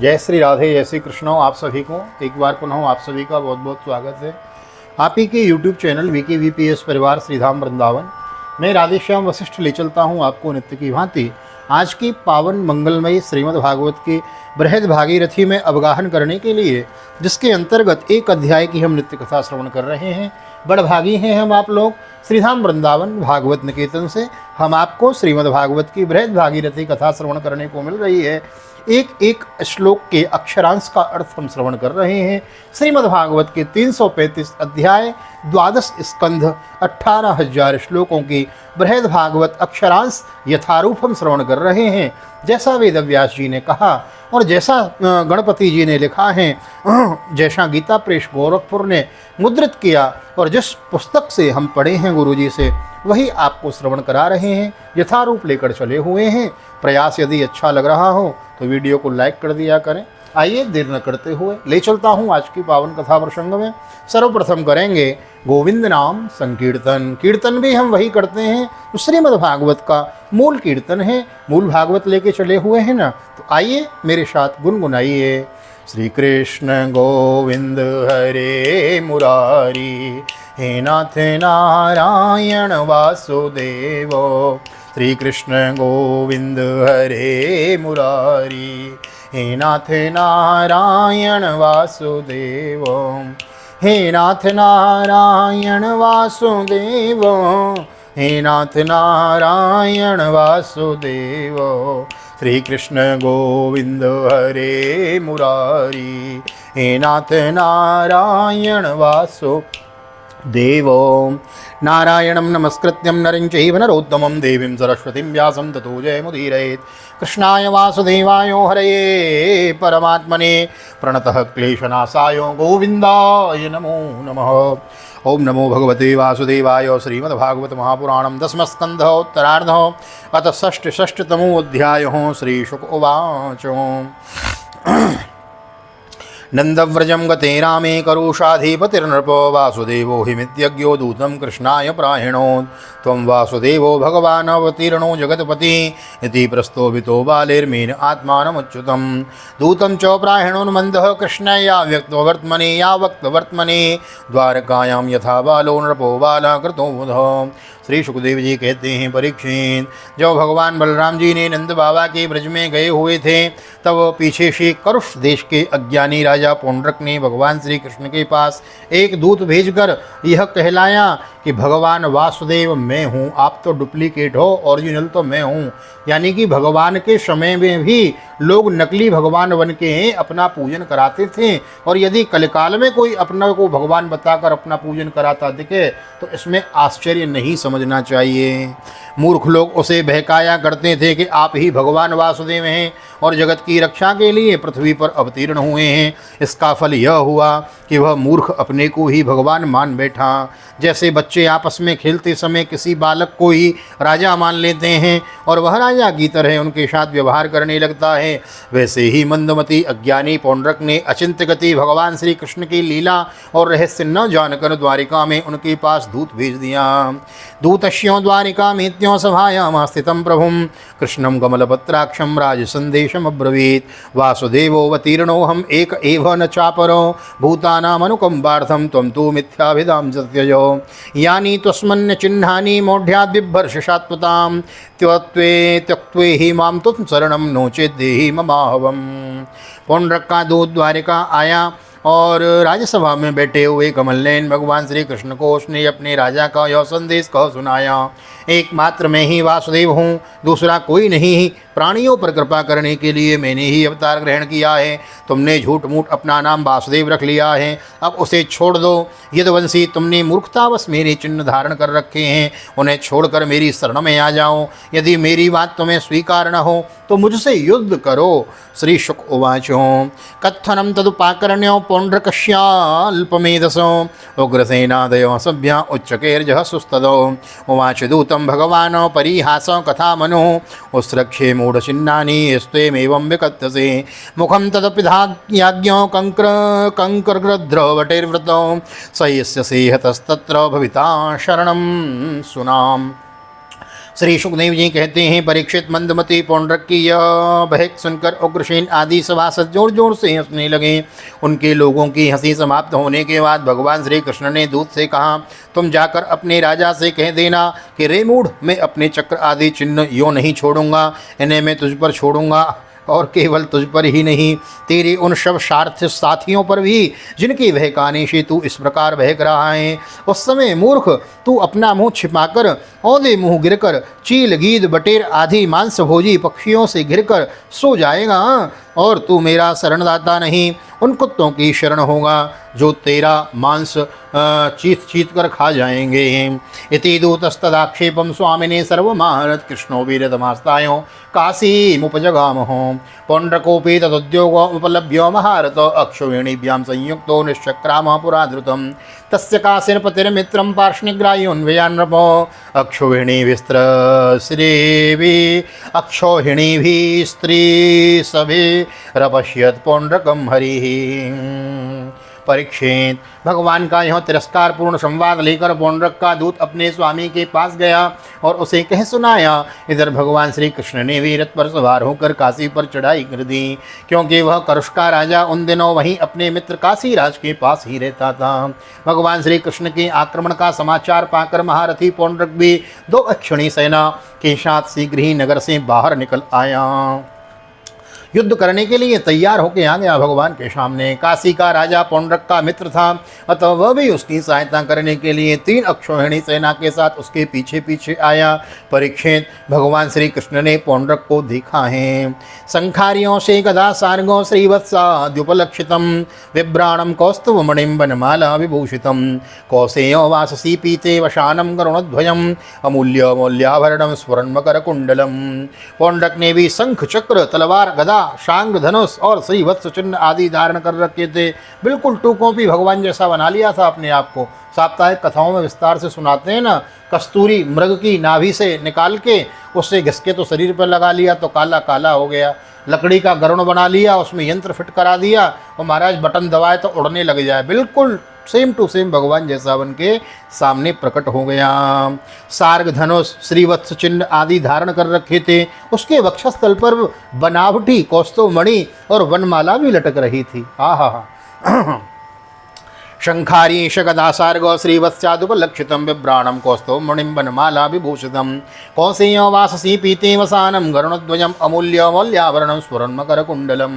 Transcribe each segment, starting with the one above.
जय श्री राधे, जय श्री कृष्ण। आप सभी को एक बार पुनः आप सभी का बहुत बहुत स्वागत है आप ही के YouTube चैनल VKVPS परिवार श्रीधाम वृंदावन। मैं राधेश्याम वशिष्ठ ले चलता हूँ आपको नित्य की भांति आज की पावन मंगलमयी श्रीमद् भागवत की बृहद भागीरथी में अवगाहन करने के लिए, जिसके अंतर्गत एक अध्याय की हम नित्य कथा श्रवण कर रहे हैं। बड़भागी हैं हम आप लोग श्रीधाम वृंदावन भागवत निकेतन से। हम आपको श्रीमद् भागवत की बृहद भागीरथी कथा श्रवण करने को मिल रही है। एक एक श्लोक के अक्षरांश का अर्थ हम श्रवण कर रहे हैं। श्रीमद् भागवत के 335 अध्याय, 12 स्कंध, 18,000 श्लोकों की बृहद भागवत अक्षरांश यथारूप हम श्रवण कर रहे हैं। जैसा वेदव्यास जी ने कहा और जैसा गणपति जी ने लिखा है, जैसा गीता प्रेस गोरखपुर ने मुद्रित किया और जिस पुस्तक से हम पढ़े हैं गुरु जी से, वही आपको श्रवण करा रहे हैं, यथारूप लेकर चले हुए हैं। प्रयास यदि अच्छा लग रहा हो तो वीडियो को लाइक कर दिया करें। आइए देर न करते हुए ले चलता हूँ आज की पावन कथा प्रसंग में। सर्वप्रथम करेंगे गोविंद नाम संकीर्तन। कीर्तन भी हम वही करते हैं तो श्रीमद् भागवत का मूल कीर्तन है। मूल भागवत लेके चले हुए हैं ना, तो आइए मेरे साथ गुनगुनाइए। श्री कृष्ण गोविंद हरे मुरारी, हे नाथ नारायण वासुदेव। श्री कृष्ण गोविंद हरे मुरारी, हे नाथ नारायण वासुदेव। हे नाथ नारायण वासुदेव, हे नाथ नारायण वासुदेव। श्री कृष्ण गोविंद हरे मुरारी, हे नाथ नारायण वासुदेव। नारायणं नमस्कृत्यं नरं चैव नरोत्तमं देवीं सरस्वतीं व्यासं ततो जयमुदीरयेत्। कृष्णाय वासुदेवाय हरये परमात्मने प्रणतः क्लेशनाशाय गोविन्दाय नमो नमः। ओम नमो भगवते वासुदेवाय। श्रीमद्भागवत महापुराणं दशमस्कन्धः उत्तरार्धः अथ षष्ठतमोऽध्यायः। श्रीशुक उवाच। नंदव्रजं गते रामे करुषाधिपतिर्नृपो वासुदेवो हिमित्यज्ञो दूतं कृष्णाय प्राहिणोत्। त्वं वासुदेवो भगवान् अवतीर्णो जगत्पति इति प्रस्तोभितो बालेर्मीन आत्मानमुच्युतं। दूतं च प्राहिणोन्मन्दः कृष्णाय व्यक्तवर्त्मने यावक्तवर्त्मने द्वारकायां यथा बालो नृपो बाला कृतो बुधः। श्री सुखदेव जी कहते हैं, परीक्षित, जब भगवान बलराम जी ने नंद बाबा के ब्रज में गए हुए थे, तब पीछे से करुष देश के अज्ञानी राजा पौंड्रक ने भगवान श्री कृष्ण के पास एक दूत भेजकर यह कहलाया कि भगवान वासुदेव मैं हूँ, आप तो डुप्लीकेट हो, ओरिजिनल तो मैं हूँ। यानी कि भगवान के समय में भी लोग नकली भगवान बन के अपना पूजन कराते थे, और यदि कलकाल में कोई अपना को भगवान बताकर अपना पूजन कराता दिखे तो इसमें आश्चर्य नहीं समझना चाहिए। मूर्ख लोग उसे बहकाया करते थे कि आप ही भगवान वासुदेव हैं और जगत की रक्षा के लिए पृथ्वी पर अवतीर्ण हुए हैं। इसका फल यह हुआ कि वह मूर्ख अपने को ही भगवान मान बैठा। जैसे बच्चे आपस में खेलते समय किसी बालक को ही राजा मान लेते हैं और वह राजा की तरह उनके साथ व्यवहार करने लगता है, वैसे ही मंदमती अज्ञानी पौंड्रक ने अचिंत्य गति भगवान श्री कृष्ण की लीला और रहस्य न जानकर द्वारिका में उनके पास दूत भेज दिया। दूतस्यों द्वारिका मेत्यों सभायां स्थितं प्रभुं कृष्णं कमलपत्राक्षं राजसंदेशम् अब्रवीत्। वासुदेवोऽवतीर्णोऽहम् एक एव न चापरो भूतानामनुकम्पार्थं त्वं तु मिथ्याभिधां सत्यजो। यानि त्वस्मन्य चिह्नानि मौढ्याद्बिभर्षशात्वतां त्यक्त्वे हि मां त्वं शरणं नो चेत् देहि ममाहवम्। पौंड्रक का दूत द्वारिका आया और राज्यसभा में बैठे हुए कमलनयन भगवान श्री कृष्ण को उसने अपने राजा का यह संदेश कह सुनाया। एकमात्र मैं ही वासुदेव हूँ, दूसरा कोई नहीं। प्राणियों पर कृपा करने के लिए मैंने ही अवतार ग्रहण किया है। तुमने झूठ मूठ अपना नाम वासुदेव रख लिया है, अब उसे छोड़ दो। यदुवंशी, तुमने मूर्खतावश मेरे चिन्ह धारण कर रखे हैं, उन्हें छोड़कर मेरी शरण में आ जाओ। यदि मेरी बात तुम्हें स्वीकार न हो तो मुझसे युद्ध करो। श्री शुक उवाच। कत्थनं तदुपाकर्ण्यो पौंड्रकस्याल्पमेधसो उग्रसेनादयो सभ्या उच्चकेर्जः सुस्तदो। उवाच दूतं भगवान् परिहास कथा मनो उत्स्रक्ष्ये मूढचिन्नानि स्त्वेमेवं विकथसे। मुखं तदपिधाज्ञो कंकरग्रद्रवटेर्वृतो स यस्य सेहतस्तत्र भविता शरणं सुनाम। श्री सुखदेव जी कहते हैं, परीक्षित मंदमती पौंड्रक की यह बहक सुनकर उग्रसेन आदि सभासद जोर जोर से हंसने लगे। उनके लोगों की हंसी समाप्त होने के बाद भगवान श्री कृष्ण ने दूत से कहा, तुम जाकर अपने राजा से कह देना कि रे मूढ़, मैं अपने चक्र आदि चिन्ह यूँ नहीं छोड़ूंगा, इन्हें मैं तुझ पर छोड़ूंगा, और केवल तुझ पर ही नहीं, तेरे उन सब सार्थ साथियों पर भी जिनकी बहकाने से तू इस प्रकार बहक रहा है। उस समय मूर्ख तू अपना मुंह छिपाकर औंधे मुंह गिरकर चील गीद बटेर आदि मांस भोजी पक्षियों से घिरकर सो जाएगा, और तू मेरा शरणदाता नहीं, उन कुत्तों की शरण होगा जो तेरा मांस चीत चीत कर खा जाएंगे। इति दूतस्तदाक्षेपम स्वामिने सर्वमाहरत कृष्णो वीरतमास्तायो काशी मुपजगामहो पौंड्रकोपी तदुद्योग उपलभ्य महारत अक्षोहिणीभ्यां संयुक्तो निश्चक्राम पुराधृतम तस्य काशीर्पतिर्मित्रं पार्ष्णिग्राह्योन्वयान्नपो अक्षोहिणीभिः स्त्री सभे रपश्यत पौंड्रकम हरिः। परीक्षित, भगवान का यह तिरस्कारपूर्ण संवाद लेकर पौंड्रक का दूत अपने स्वामी के पास गया और उसे कह सुनाया। इधर भगवान श्री कृष्ण ने भी रथ पर सवार होकर काशी पर चढ़ाई कर दी, क्योंकि वह करुष का राजा उन दिनों वहीं अपने मित्र काशी राज के पास ही रहता था। भगवान श्री कृष्ण के आक्रमण का समाचार पाकर महारथी पौंड्रक भी 2 अक्षणी सेना के साथ शीघ्र ही नगर से बाहर निकल आया। युद्ध करने के लिए तैयार होकर आ गया भगवान के सामने। काशी का राजा पौंड्रक का मित्र था, अतः वह भी उसकी सहायता करने के लिए 3 अक्षौहिणी सेना के साथ उसके पीछे पीछे आया। परीक्षित, भगवान श्री कृष्ण ने पौंड्रक को देखा है। शंखारियों से गदा सार्गो श्रीवत्साद्युपलक्षितम विभ्राणम कौस्तुभमणिम वनमाला विभूषितम कौसेयो वाससी पीते वशानम करुणध्वजम अमूल्यमूल्याभरणम स्फुरन्मकर कुंडलम। पौंड्रक ने भी शंख चक्र तलवार गदा शांग धनुष और श्रीवत्स चिन्ह आदि धारण कर रखे थे। बिल्कुल टू कॉपी भगवान जैसा बना लिया था अपने आप को। साप्ताहिक कथाओं में विस्तार से सुनाते हैं ना, कस्तूरी मृग की नाभि से निकाल के उससे घिसके तो शरीर पर लगा लिया तो काला काला हो गया। लकड़ी का गरुड़ बना लिया, उसमें यंत्र फिट करा दिया और महाराज बटन दबाए तो उड़ने लग जाए। बिल्कुल सेम टू सेम भगवान जैसा बन के सामने प्रकट हो गया। सार्ग धनुष श्रीवत्स चिन्ह आदि धारण कर रखे थे। उसके वक्षस्थल पर बनावटी कौस्तुभ मणि और वनमाला भी लटक रही थी। आहा शंखारीश गदासार्ग श्रीवत्स्यादुपलक्षितं बिभ्राणं कौस्तुभमणिं वनमाला विभूषितं कौसेयो वाससी पीते वसानं गरुणध्वजम् अमूल्यमूल्याभरणं स्फुरन्मकरकुण्डलम्।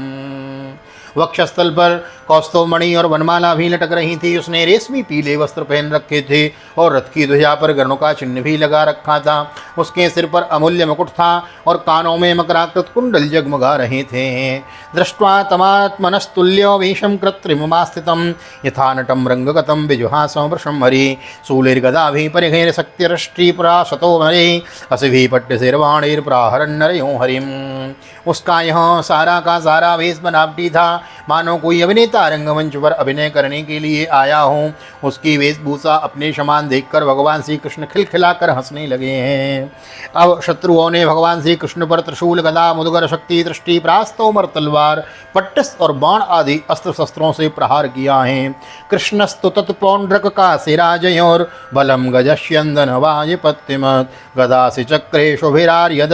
वक्षस्थल पर कौस्तुभमणि और वनमाला भी लटक रही थी। उसने रेशमी पीले वस्त्र पहन रखे थे और रथ की ध्वजा पर गरुड़ का चिन्ह भी लगा रखा था। उसके सिर पर अमूल्य मुकुट था और कानों में मकराकृत कुंडल जगमगा रहे थे। दृष्ट्वा तमात्मनस्तुल्यो वेशं कृत्रिममास्थितं यथा नटं रंगगतं विजुहासं वृषं हरि शूलैर्गदाभिः परिघैर्शक्तिरष्ट्रीपुरा शतो मरे असिभिः पट्टशैर्वाणैर्प्राहरन्नरयो हरिम्। उसका यह सारा का सारा वेश बनावटी था, मानो कोई अभिनेता रंगमंच पर अभिनय करने के लिए आया हो। उसकी वेशभूषा अपने समान देखकर भगवान श्री कृष्ण खिलखिलाकर हंसने लगे हैं। अब शत्रुओं ने भगवान श्री कृष्ण पर त्रिशूल गदा मुदगर शक्ति दृष्टि प्रास्तोमर तलवार पट्टिस और बाण आदि अस्त्र शस्त्रों से प्रहार किया है। कृष्णस्तु तत्पौंड्रक का सिराजयोर बलम गजस्यंदन वायुपत्तिमत् गदासि चक्रेशु विरार्यद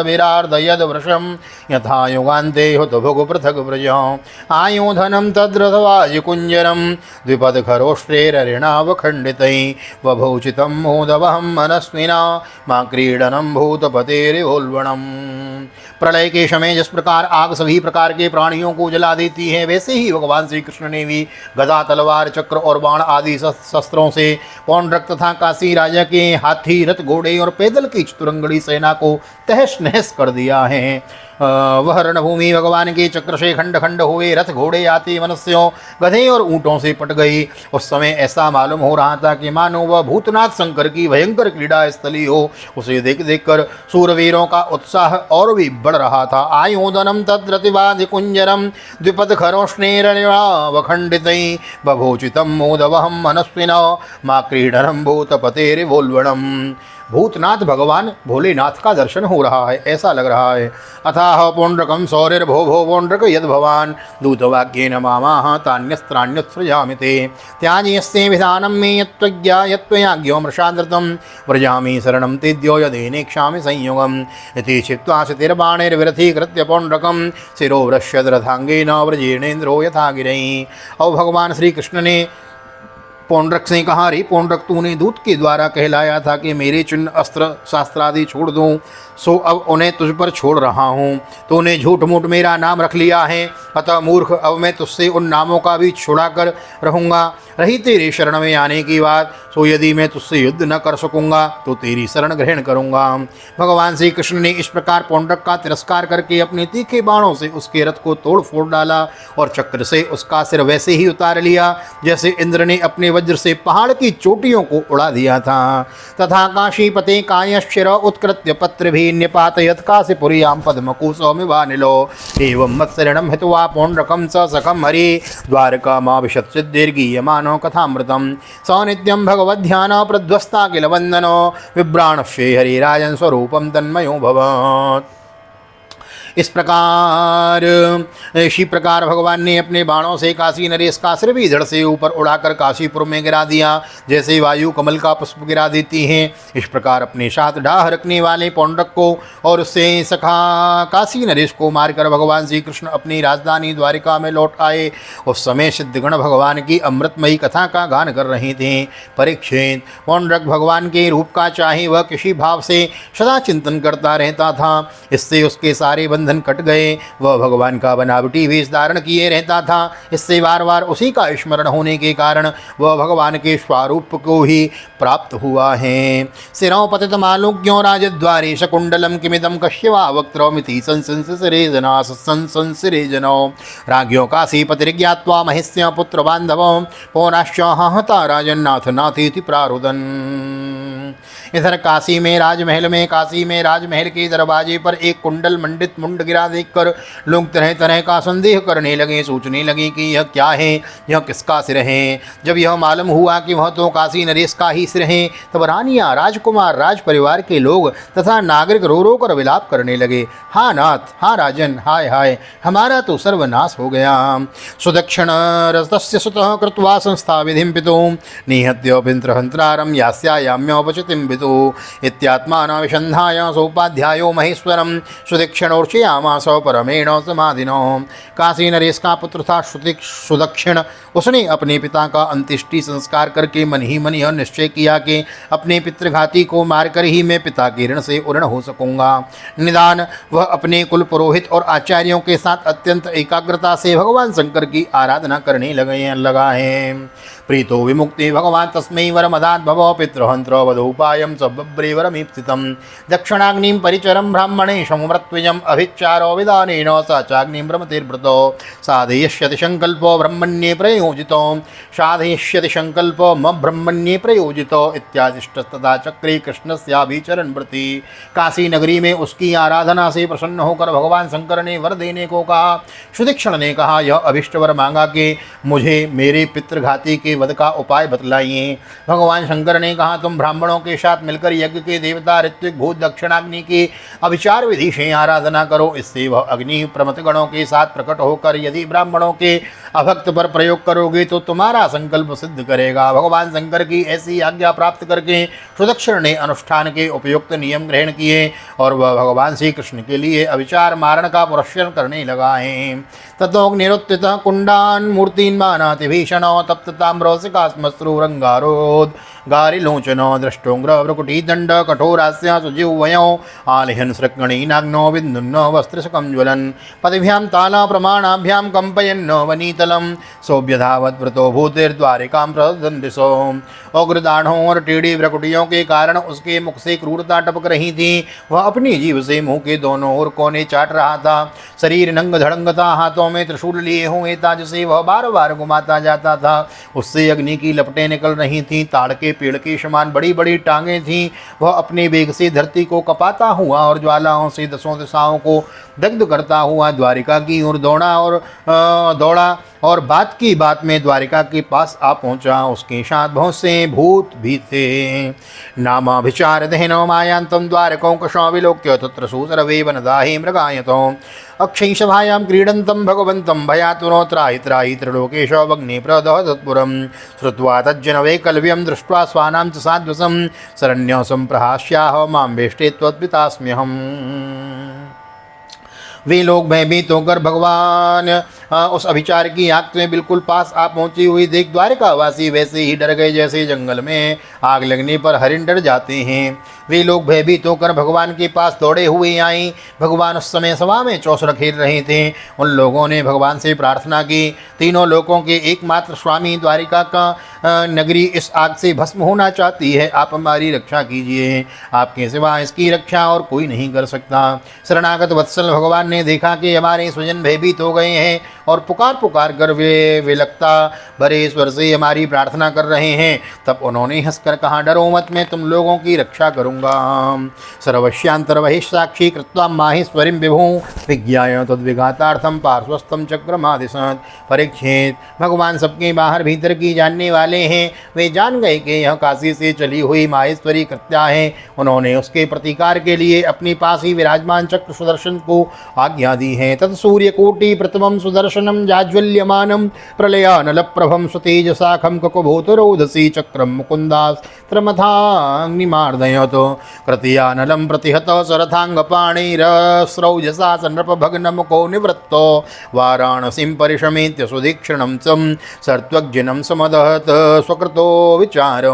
विरार्दयद वृषम यथा युगान्ते हुत भुग पृथग व्रजौ आयोधनं तद्रथवायुकुञ्जरं द्विपदखरोष्ट्रेररिणावखण्डितैः वभूचितं मोदवहं मनस्विना मां क्रीडनं भूतपतेरिवोल्बणम्। प्रलय के समय जिस प्रकार आग सभी प्रकार के प्राणियों को जला देती है, वैसे ही भगवान श्री कृष्ण ने भी गदा तलवार चक्र और बाण आदि शस्त्रों से पौंड्रक तथा काशी राजा के हाथी रथ घोड़े और पैदल की चतुरंगड़ी सेना को तहस नहस कर दिया है। वह रणभूमि भगवान के चक्र से खंड खंड हुए, रथ घोड़े आते मनुष्यों गधे और ऊँटों से पट गई। उस समय ऐसा मालूम हो रहा था कि मानो वह भूतनाथ शंकर की भयंकर क्रीड़ा स्थली हो। उसे देख देख कर सूरवीरों का उत्साह और भी बढ़ रहा था। आयोधनम तद्रतिवादि कुंजरम द्विपद खरोष्णेरवखंडितै बभूचितम मोदवहम मनस्विना मां क्रीडनम भूतपतेरिवोल्बणम्। भूतनाथ भगवान भोलेनाथ का दर्शन हो रहा है, ऐसा लग रहा है। अथाह पौंड्रकम सौरिर्भो भो पौंड्रक यद भवान दूतवाक्येन मामाह तान्यस्त्रान्यत्सृजामि ते त्याज्यस्ते विधानं मे यत्त्वज्ञा यत्त्वयाज्ञो मृषादृतं व्रजामि शरणं तेद्यो यदेनेक्षामि संयुगम् इति छित्त्वा शतिर्बाणैर्विरथीकृत्य पौंड्रकं शिरो वृष्यद्रथांगेन व्रजेणेन्द्रो यथा गिरैः। और भगवान श्री कृष्ण ने पौंड्रक से कहा, रे पौंड्रक, तूने दूत के द्वारा कहलाया था कि मेरे चिन्ह अस्त्र शास्त्रादि छोड़ दूं, सो अब उन्हें तुझ पर छोड़ रहा हूँ। तूने झूठ मूठ मेरा नाम रख लिया है, अतः मूर्ख अब मैं तुझसे उन नामों का भी छुड़ा कर रहूँगा। रही तेरे शरण में आने की बात, सो यदि मैं तुझसे युद्ध न कर सकूँगा तो तेरी शरण ग्रहण करूँगा। भगवान श्री कृष्ण ने इस प्रकार पौंड्रक का तिरस्कार करके अपने तीखे बाणों से उसके रथ को तोड़ फोड़ डाला और चक्र से उसका सिर वैसे ही उतार लिया जैसे इंद्र ने अपने वज्र से पहाड़ की चोटियों को उड़ा दिया था। तथा काशीपते कायश्चिर उत्कृत्य पत्र भी न्यपातयत् काशीपुर्यां पद्मकुसौमिवानिलो एवं मत्सरणं हित्वा पौंड्रकं स सखं हरि द्वारकामाविशत् सिद्धिर्गीयमानो कथामृतं स नित्यं भगवद्ध्यान प्रध्वस्ता किल वन्दनो विभ्राणश्ये हरिराजन् स्वरूपं तन्मयो भवत्। इसी प्रकार भगवान ने अपने बाणों से काशी नरेश का सिर भी धड़ से ऊपर उड़ाकर काशीपुर में गिरा दिया, जैसे वायु कमल का पुष्प गिरा देती है। इस प्रकार अपने साथ डाह रखने वाले पौंड्रक को और उससे सखा काशी नरेश को मारकर भगवान श्री कृष्ण अपनी राजधानी द्वारिका में लौट आए। उस समय सिद्धगण भगवान की अमृतमयी कथा का गान कर रहे थे। परीक्षित, पौंड्रक भगवान के रूप का चाहे वह किसी भाव से सदा चिंतन करता रहता था, इससे उसके सारे बंधन कट गए। वह भगवान का बनावटी वेश धारण किए रहता था, इससे बार बार उसी का स्मरण होने के कारण वह भगवान के स्वरूप को ही प्राप्त हुआ है। सिरों पतित मालुक्यों राजद्वारे शकुंडलम किमिदम कश्यवा वक्त्रमिति संसंसिरे जना संसंसिरे जनो राज्ञो काशीपतिर्ज्ञात्वा महिष्य पुत्र बांधवों पौराश्च हता राजन्नाथ नाथेति प्रारुदन। इधर काशी में राजमहल के दरवाजे पर एक कुंडल मंडित मुंड गिरा देखकर लोग तरह तरह का संदेह करने लगे, सोचने लगे कि यह क्या है, यह किसका सिर है। जब यह मालूम हुआ कि वह तो काशी नरेश का ही सिर है, तब रानियां, राजकुमार, राज परिवार के लोग तथा नागरिक रो रो कर विलाप करने लगे। हाँ नाथ, हाँ राजन, हाय हाय, हमारा तो सर्वनाश हो गया। सुदक्षिण रतस्य सुतः कृत्वा संस्था विधिं पितुं निहत्य पितृहंत्रारं यास्यायाम्योपचितिं पितुः इत्यात्मानविषन्धाय सोपाध्यायो महेश्वरं सुदक्षिणोर्चयामास परमेण समाधिनो। काशी नरेश का पुत्र था सुदक्षिण। उसने अपने पिता का अंत्येष्टि संस्कार करके मन ही मन यह निश्चय किया कि अपने पितृघाती को मारकर ही मैं पिता के ऋण से उऋण हो सकूंगा। निदान वह अपने कुल पुरोहित और आचार्यों के साथ अत्यंत एकाग्रता से भगवान शंकर की आराधना करने लगा है। प्रीतो विमुक्ति भगवान तस्मै वरमदात् भवो पितृहंत्र वधूपायं सब्रवे वरमीप्सितं दक्षिणाग्निं परिचरं ब्राह्मणे समृत्विजम् अभिच्चारो विधानेन स चाग्निं ब्रह्मतिर्व्रतो साधयिष्यति संकल्पो ब्रह्मण्ये प्रयोजितो साधयिष्यति संकल्पो ब्रह्मण्ये प्रयोजितो इत्यादिष्टस्तथा चक्रे कृष्णस्याभिचरण व्रति। काशी नगरी में उसकी आराधना से प्रसन्न होकर भगवान शंकर ने वर देने को कहा। सुदक्षिण ने कहा, यह अभिष्ट वर मांगा कि मुझे मेरे पितृघाती के वध का उपाय बतलाइए। भगवान शंकर ने कहा, तुम ब्राह्मणों के साथ मिलकर यज्ञ के देवता ऋत्विक भूत दक्षिणाग्नि की अभिचार विधि से आराधना करो। इससे वह अग्नि प्रमथ गणों के साथ प्रकट होकर यदि ब्राह्मणों के अभक्त पर प्रयोग करोगे तो तुम्हारा संकल्प सिद्ध करेगा। भगवान शंकर की ऐसी आज्ञा प्राप्त करके सुदक्षिण ने अनुष्ठान के उपयुक्त नियम ग्रहण किए और वह भगवान श्री कृष्ण के लिए अभिचार मारण का पुरस्कार करने लगा है। ततोऽग्निरुत्थित कुंडान मूर्तिन् मानाति भीषणो तप्त ताम्रोसिकास्मश्रुरंगारोद गारिलोचनो दृष्टोग्र भ्रुकुटीदंड कठोरास्य सुजीवयो आलिहन सृक्गणीनाग्नो विद्युन्नो वस्त्रशकं ज्वलन् पतिभ्यां ताला प्रमाणाभ्यां कंपयन्नो वनीतलं सोऽभ्यधावद्व्रतो भूतिर्द्वारिकां प्रददन् दिशो। उग्रदाढ़ों और टेढ़ी भ्रकुटियों के कारण उसके मुख से क्रूरता टपक रही थी। वह अपनी जीभ से मुंह के दोनों ओर कोने चाट रहा था। शरीर नंग धड़ंग था, हाथों में त्रिशूल लिए हुए था जिसे वह बार बार घुमाता जाता था। उससे अग्नि की लपटें निकल रही थीं। ताड़ के पेड़ के समान बड़ी बड़ी टांगें थीं। वह अपने वेग से धरती को कपाता हुआ और ज्वालाओं से दसों दिशाओं को दग्ध करता हुआ द्वारिका की ओर दौड़ा और बात की बात में द्वारिका के पास आ पहुंचा। उसके साथ बहुत से भूत भी थे। नामाभिचार दहनो मायांतम द्वारकों कशो विलोक्य तत्र सूसरवे वनदाहि मृगायतो अक्षय सभायां क्रीडन्तं भगवन्तं भयातुनो त्राहि त्राहि त्रिलोकेशो वग्नि प्रदह तत्पुरं श्रुत्वा तज्जनवैकल्यं दृष्ट्वा स्वानां च साध्वसं शरण्यं सम्प्रहास्याह मां वेष्टे त्वद्पितास्म्यहम्। वे लोग भयभीत होकर भगवान उस अभिचार की आग में बिल्कुल पास आ पहुंची हुई देख द्वारिकावासी वैसे ही डर गए जैसे जंगल में आग लगने पर हरिण डर जाते हैं। वे लोग भयभीत होकर भगवान के पास दौड़े हुए आए। भगवान उस समय सभा में चौसर खेल रहे थे। उन लोगों ने भगवान से प्रार्थना की, तीनों लोकों के एकमात्र स्वामी द्वारिका का नगरी इस आग से भस्म होना चाहती है, आप हमारी रक्षा कीजिए। आपके सिवा इसकी रक्षा और कोई नहीं कर सकता। शरणागत वत्सल भगवान ने देखा कि हमारे स्वजन भयभीत हो गए हैं और पुकार कर वे विलकता भरे स्वर से हमारी प्रार्थना कर रहे हैं। तब उन्होंने हंसकर कहा, डरो मत, मैं तुम लोगों की रक्षा करूँगा। सर्वस्यांतर्बहिः साक्षी कृत्वा माहेश्वरीं विभुं विज्ञाय तद्विघातार्थं पार्श्वस्थं चक्रमादिशत्। परीक्षित, भगवान सबके बाहर भीतर की जानने वाले हैं। वे जान गए कि यह काशी से चली हुई माहेश्वरी कृत्या है। उन्होंने उसके प्रतिकार के लिए अपने पास ही विराजमान चक्र सुदर्शन को आज्ञा दी है। तत्सूर्यकोटि प्रतिमं सुदर्शनं जाज्वल्यमानं प्रलयानलप्रभं स्वतेजसाखं ककुभूतरोधसी चक्रं मुकुन्दास्त्रमथाग्निमार्दयत्। कृत्यानलं प्रतिहत सरथाङ्गपाणिरस्रौजसा सन्नृपभग्नमुखो निवृत्तो वाराणसीं परिशमेत्य सुदीक्षिणं चं सर्त्वज्जनं समदहत स्वकृतो विचारो।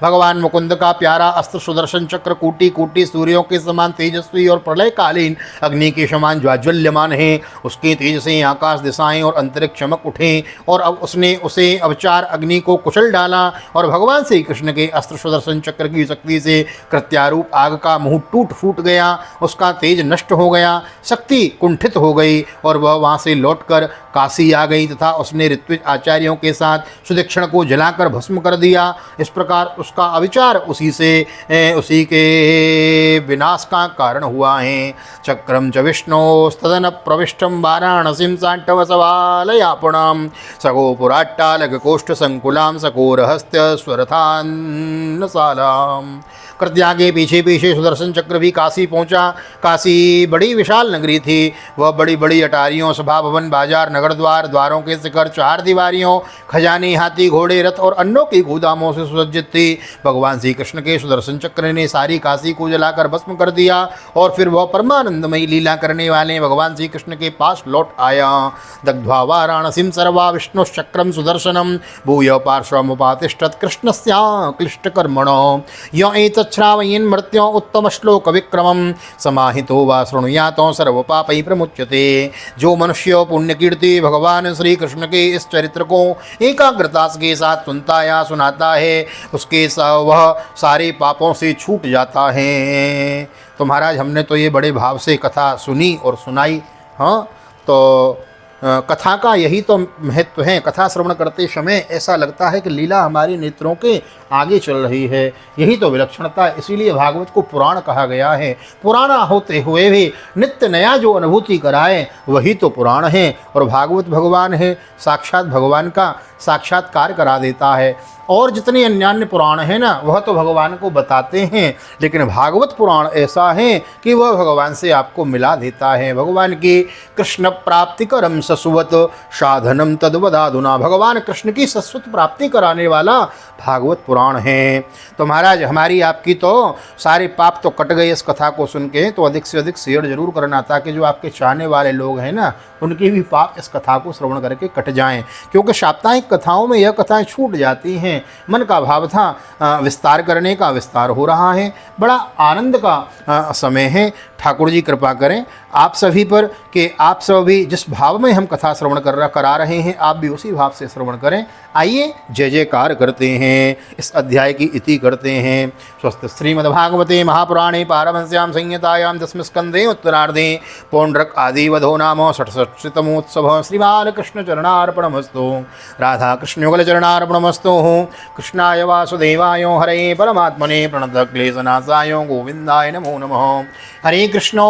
भगवान मुकुंद का प्यारा अस्त्र सुदर्शन चक्र कोटि कोटि सूर्यों के समान तेजस्वी और प्रलयकालीन अग्नि के समान ज्वाज्वल्यमान है। उसके तेज से आकाश दिशाएं और अंतरिक्ष चमक उठे और अब उसने उसे अवचार अग्नि को कुचल डाला और भगवान श्री कृष्ण के अस्त्र सुदर्शन चक्र की शक्ति से कृत्यारूप आग का मुंह टूट फूट गया। उसका तेज नष्ट हो गया, शक्ति कुंठित हो गई और वह वहाँ से लौटकर काशी आ गई तथा उसने ऋत्विज आचार्यों के साथ सुदीक्षण को जलाकर भस्म कर दिया। इस प्रकार उसका अविचार उसी के विनाश का कारण हुआ है। चक्रम च विष्णोस्तदन प्रविष्टम वाराणसीं साण्डवसवालयापणां सगोपुराट्टालकोष्ठ संकुलां सकोरहस्त्य स्वरथान्नशालाम्। कृत्या के पीछे पीछे सुदर्शन चक्र भी काशी पहुंचा। काशी बड़ी विशाल नगरी थी। वह बड़ी बड़ी अटारियों, सभा भवन, बाजार, नगर द्वार, द्वारों के शिखर, चार दीवारियों, खजाने, हाथी, घोड़े, रथ और अन्नों की गोदामों से सुसज्जित थी। भगवान श्री कृष्ण के सुदर्शन चक्र ने सारी काशी को जलाकर भस्म कर दिया और फिर वह परमानंदमयी लीला करने वाले भगवान श्री कृष्ण के पास लौट आया। दग्ध्वा वाराणसीं सर्वा विष्णुश्चक्रं सुदर्शनं भूय पार्श्वमुपातिष्ठत् कृष्णस्या क्लिष्टकर्मणो य एतच्छ्रावयन् मृत्यो उत्तम श्लोक विक्रमं समाहितो वा शृणुयातो सर्वपापैः प्रमुच्यते। जो मनुष्य पुण्य कीर्ति भगवान श्री कृष्ण के इस चरित्र को एकाग्रता के साथ सुनता या सुनाता है, उसके वह सारे पापों से छूट जाता है। तो महाराज, हमने तो ये बड़े भाव से कथा सुनी और सुनाई। हाँ, तो कथा का यही तो महत्व है। कथा श्रवण करते समय ऐसा लगता है कि लीला हमारी नेत्रों के आगे चल रही है। यही तो विलक्षणता है। इसीलिए भागवत को पुराण कहा गया है। पुराना होते हुए भी नित्य नया जो अनुभूति कराए वही तो पुराण है। और भागवत भगवान है, साक्षात भगवान का साक्षात्कार करा देता है। और जितने अन्यान्य पुराण हैं ना, वह तो भगवान को बताते हैं, लेकिन भागवत पुराण ऐसा है कि वह भगवान से आपको मिला देता है। भगवान की कृष्ण प्राप्ति करम सस्वत साधनम तद्वदाधुना। भगवान कृष्ण की सस्वत प्राप्ति कराने वाला भागवत पुराण है। तो महाराज, हमारी आपकी तो सारे पाप तो कट गए इस कथा को सुन के। तो अधिक से अधिक शेयर जरूर करना, ताकि जो आपके चाहने वाले लोग हैं ना, उनके भी पाप इस कथा को श्रवण करके कट जाएं। क्योंकि साप्ताहिक कथाओं में यह कथाएं छूट जाती हैं। मन का भाव था विस्तार करने का, विस्तार हो रहा है। बड़ा आनंद का समय है। ठाकुर जी कृपा करें आप सभी पर कि आप सभी जिस भाव में हम कथा श्रवण करा रहे हैं, आप भी उसी भाव से श्रवण करें। आइए जय जयकार करते हैं, इस अध्याय की इति करते हैं। स्वस्ति श्रीमद्भागवते महापुराणे पारमहंस्यां संहितायां दशम स्कंदे उत्तरार्धे पौंड्रक आदिवधो नाम षट्षष्टितमोत्सव। श्रीबालकृष्ण चरणार्पणमस्तु। राधा कृष्ण युगल चरणार्पणमस्तु। कृष्णाय वासुदेवाय हरे परमात्मने प्रणतक्लेशनाशाय गोविंदाय नमो नमः। हरे कृष्ण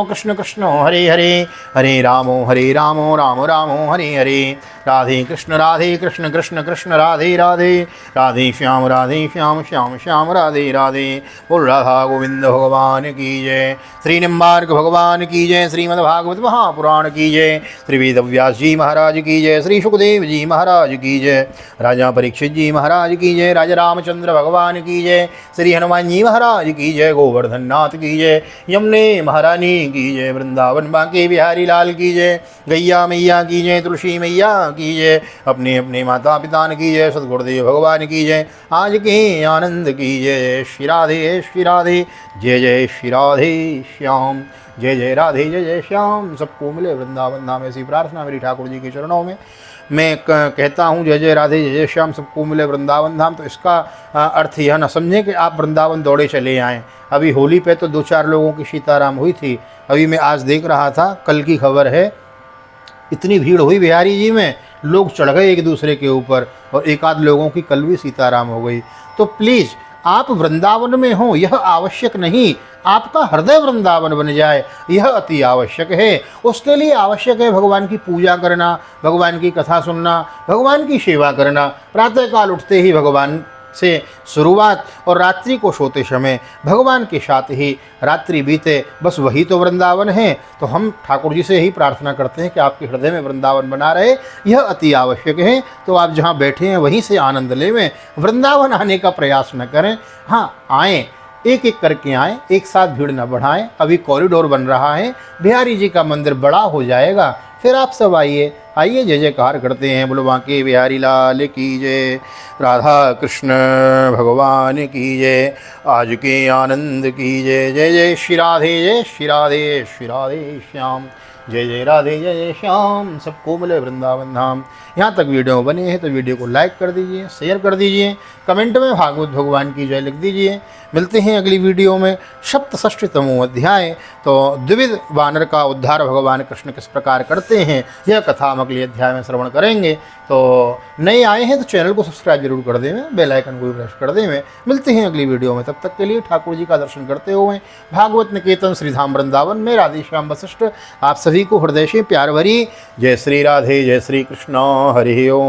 कृष्ण कृष्ण हरे हरे, हरे रामो राम राम हरे हरे। राधे कृष्ण कृष्ण कृष्ण राधे राधे, राधे श्याम श्याम श्याम राधे राधे। बोल राधा गोविंद भगवान की जय। श्री निम्बार्क भगवान की जय। श्रीमद्भागवत महापुराण की जय। श्री वेदव्यास जी महाराज की जय। श्री सुखदेव जी महाराज की जय। राजा परीक्षित जी महाराज की जय। राजा रामचंद्र भगवान की जय। श्री हनुमान जी महाराज की जय। गोवर्धन नाथ की जय। यमुने महारानी की जय। वृंदावन बांके बिहारी लाल की जय। गैया मैया की जय। तुलसी मैया की जय। अपने अपने माता पिता की जय। सदगुरुदेव भगवान की जय। आज के आनंद की जय। श्री राधे जय जय श्री राधे श्याम। जय जय राधे जय जय श्याम। सबको मिले वृंदावन धाम, ऐसी प्रार्थना मेरी ठाकुर जी के चरणों में। मैं कहता हूँ जय जय राधे जय जय श्याम, सबको मिले वृंदावन धाम, तो इसका अर्थ यह न समझें कि आप वृंदावन दौड़े चले आएँ। अभी होली पे तो 2-4 लोगों की सीताराम हुई थी। अभी मैं आज देख रहा था, कल की खबर है, इतनी भीड़ हुई बिहारी जी में, लोग चढ़ गए एक दूसरे के ऊपर, और एक आध लोगों की कल भी सीताराम हो गई। तो प्लीज़ आप वृंदावन में हो यह आवश्यक नहीं, आपका हृदय वृंदावन बन जाए यह अति आवश्यक है। उसके लिए आवश्यक है भगवान की पूजा करना, भगवान की कथा सुनना, भगवान की सेवा करना। प्रातःकाल उठते ही भगवान से शुरुआत, और रात्रि को सोते समय भगवान के साथ ही रात्रि बीते, बस वही तो वृंदावन है। तो हम ठाकुर जी से ही प्रार्थना करते हैं कि आपके हृदय में वृंदावन बना रहे, यह अति आवश्यक है। तो आप जहाँ बैठे हैं वहीं से आनंद लेवें, वृंदावन आने का प्रयास न करें। हाँ, आएँ, एक एक करके आएँ, एक साथ भीड़ न बढ़ाएं। अभी कॉरिडोर बन रहा है, बिहारी जी का मंदिर बड़ा हो जाएगा, फिर आप सब आइए जय जयकार करते हैं। बोलो बांके बिहारी लाल की जय। राधा कृष्ण भगवान की जय। आज के आनंद की जय। जय जय श्री राधे श्री राधे श्याम। जय जय राधे जय जय श्याम। सबको मिले वृंदावन धाम। यहाँ तक वीडियो बने हैं तो वीडियो को लाइक कर दीजिए, शेयर कर दीजिए, कमेंट में भागवत भगवान की जय लिख दीजिए। मिलते हैं अगली वीडियो में। सप्तषष्टितमो अध्याय, तो द्विविध वानर का उद्धार भगवान कृष्ण किस प्रकार करते हैं, यह कथा हम अगले अध्याय में श्रवण करेंगे। तो नए आए हैं तो चैनल को सब्सक्राइब जरूर कर देवें, बेल आइकन को भी प्रेस कर देवें। मिलते हैं अगली वीडियो में, तब तक के लिए ठाकुर जी का दर्शन करते हुए भागवत निकेतन श्रीधाम वृंदावन में राधे श्याम वशिष्ठ आप सभी को हृदय से प्यार भरी जय श्री राधे जय श्री कृष्ण। हरि ओम।